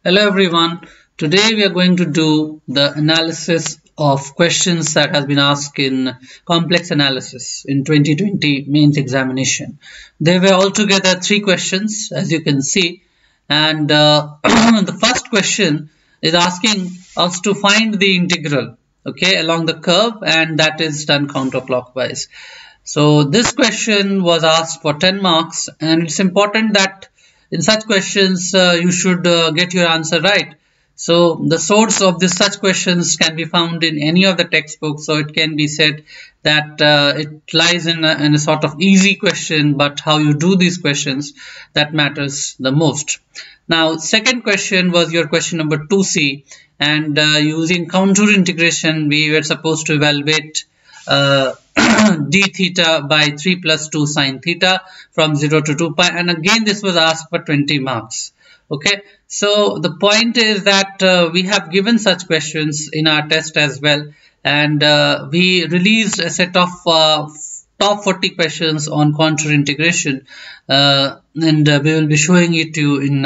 Hello everyone. Today we are going to do the analysis of questions that has been asked in complex analysis in 2020 mains examination. There were altogether 3 questions as you can see, and the first question is asking us to find the integral, okay, along the curve, and that is done counterclockwise. So this question was asked for 10 marks, and it's important that in such questions you should get your answer right. So the source of this such questions can be found in any of the textbooks, so it can be said that it lies in a sort of easy question, but how you do these questions, that matters the most. Now second question was your question number 2C, and using contour integration we were supposed to evaluate d theta by 3 plus 2 sine theta from 0 to 2 pi, and again this was asked for 20 marks. Okay, so the point is that we have given such questions in our test as well, and we released a set of top 40 questions on contour integration, and we will be showing it to you in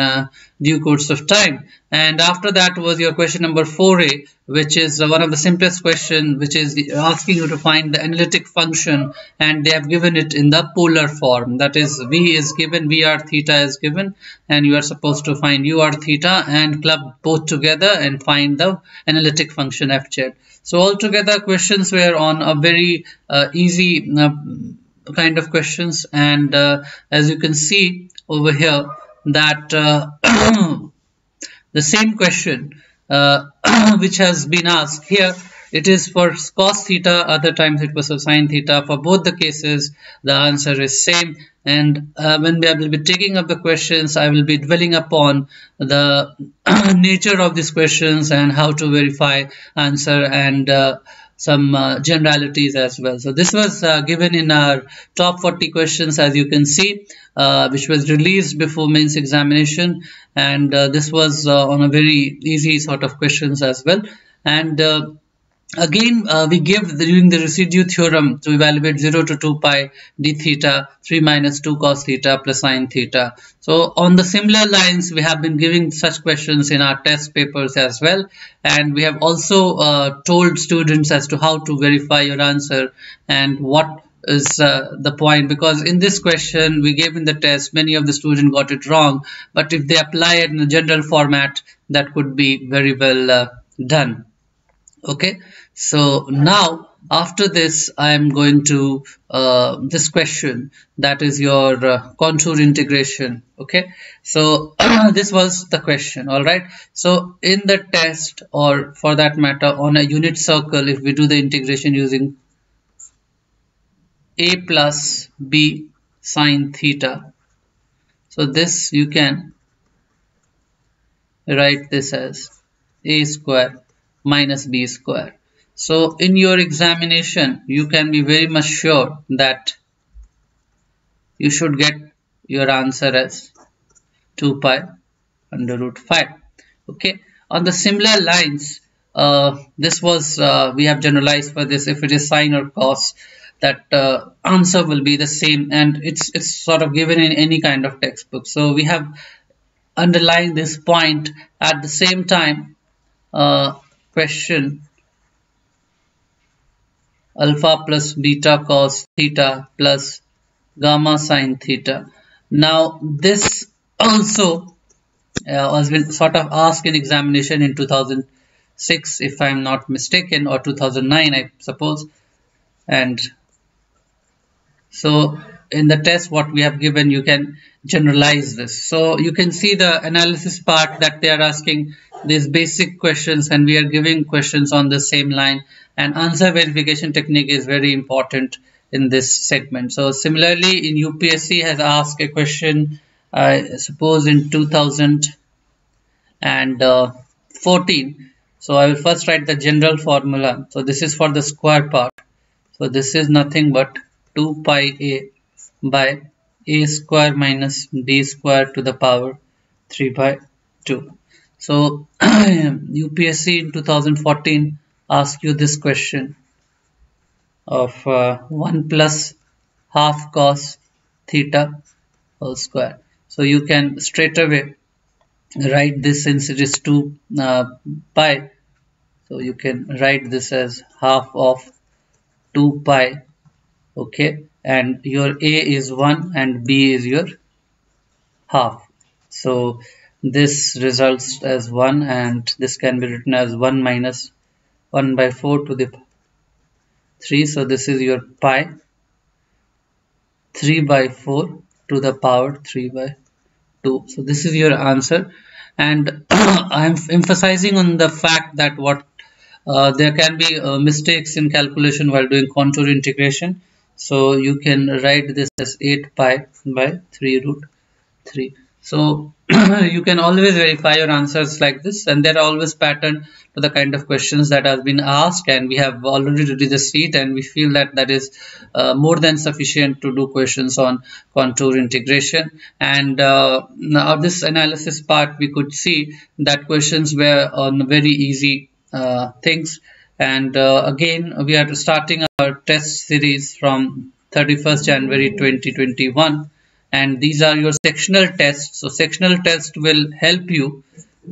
due course of time. And after that was your question number 4A, which is one of the simplest question, which is asking you to find the analytic function, and they have given it in the polar form. That is, v is given, vr theta is given, and you are supposed to find ur theta and club both together and find the analytic function fz. So altogether questions were on a very easy kind of questions, and as you can see over here that the same question which has been asked here, it is for cos theta, other times it was for sine theta. For both the cases the answer is same, and when we will be taking up the questions I will be dwelling upon the nature of these questions and how to verify answer, and some generalities as well. So this was given in our top 40 questions, as you can see, which was released before mains examination, and this was on a very easy sort of questions as well. And again we give during the residue theorem to evaluate 0 to 2 pi d theta 3 minus 2 cos theta plus sine theta. So on the similar lines we have been giving such questions in our test papers as well, and we have also told students as to how to verify your answer and what is the point, because in this question we gave in the test many of the students got it wrong, but if they apply it in a general format that could be very well done. Okay, so now after this I am going to this question, that is your contour integration. Okay, so this was the question. All right, so in the test, or for that matter on a unit circle, if we do the integration using a plus b sine theta, so this you can write this as a square minus b square. So in your examination you can be very much sure that you should get your answer as 2 pi under root 5. Okay, on the similar lines this was we have generalized for this. If it is sine or cos, that answer will be the same, and it's sort of given in any kind of textbook. So we have underlined this point. At the same time, question alpha plus beta cos theta plus gamma sine theta. Now this also has been sort of asked in examination in 2006 if I am not mistaken, or 2009 I suppose. And so in the test what we have given, you can generalize this. So you can see the analysis part that they are asking these basic questions, and we are giving questions on the same line, and answer verification technique is very important in this segment. So similarly in UPSC has asked a question, I suppose in 2014. So I will first write the general formula. So this is for the square part. So this is nothing but 2 pi a by a square minus b square to the power 3 by 2. So UPSC in 2014 asked you this question of 1 plus half cos theta whole square. So you can straight away write this, since it is 2 pi, so you can write this as half of 2 pi. Okay, and your a is 1 and b is your half, so this results as 1, and this can be written as 1 minus 1 by 4 to the 3, so this is your pi 3 by 4 to the power 3 by 2. So this is your answer, and I am emphasizing on the fact that there can be mistakes in calculation while doing contour integration. So you can write this as 8 pi by 3 root 3. So you can always verify your answers like this, and there are always pattern to the kind of questions that have been asked, and we have already read the sheet, and we feel that that is more than sufficient to do questions on contour integration. And now this analysis part, we could see that questions were on very easy things. And again, we are starting our test series from 31st January 2021, and these are your sectional tests. So sectional test will help you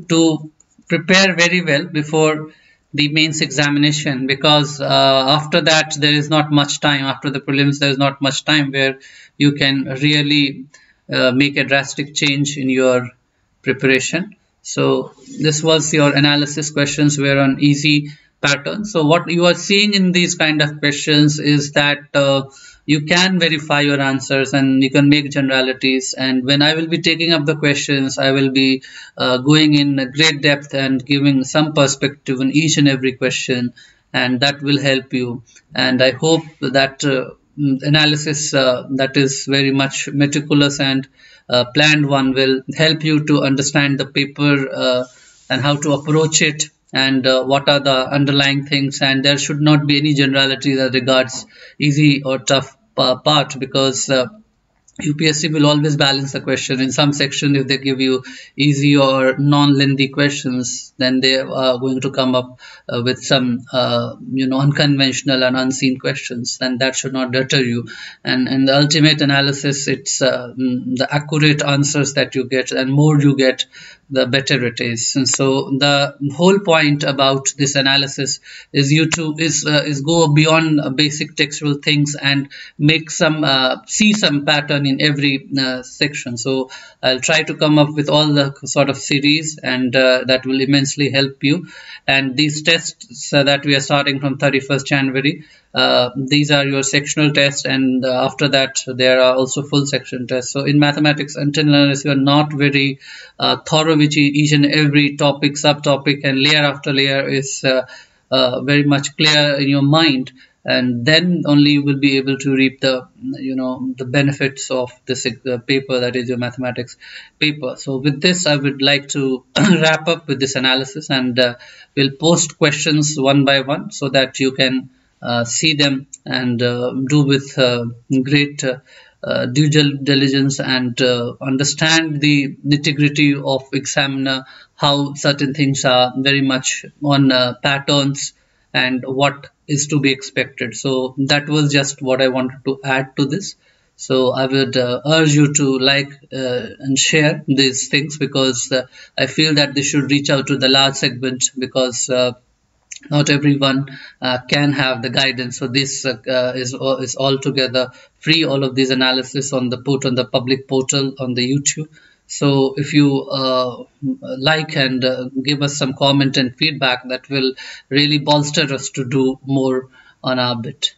to prepare very well before the mains examination, because after that there is not much time. After the prelims there is not much time where you can really make a drastic change in your preparation. So this was your analysis questions were on easy pattern. So what you are seeing in these kind of questions is that you can verify your answers and you can make generalities, and when I will be taking up the questions, I will be going in great depth and giving some perspective on each and every question, and that will help you. And I hope that analysis that is very much meticulous and planned one will help you to understand the paper and how to approach it, and what are the underlying things, and there should not be any generality that regards easy or tough part, because UPSC will always balance the question. In some section, if they give you easy or non-lengthy questions, then they are going to come up with some unconventional and unseen questions, and that should not deter you. And in the ultimate analysis, it's the accurate answers that you get, and more you get, the better it is. And so the whole point about this analysis is is go beyond basic textual things and make some see some pattern in every section. So I'll try to come up with all the sort of series, and that will immensely help you. And these tests that we are starting from 31st January, these are your sectional tests, and after that there are also full section tests. So in mathematics, until unless you are not very thorough with each and every topic, subtopic, and layer after layer is very much clear in your mind, and then only you will be able to reap the the benefits of this paper, that is your mathematics paper. So with this, I would like to wrap up with this analysis, and we'll post questions one by one so that you can see them and do with great due diligence, and understand the nitty-gritty of examiner, how certain things are very much on patterns and what is to be expected. So that was just what I wanted to add to this. So I would urge you to like and share these things, because I feel that they should reach out to the large segment, because not everyone can have the guidance. So this is altogether free, all of these analysis on the public portal on the YouTube. So if you like and give us some comment and feedback, that will really bolster us to do more on our bit.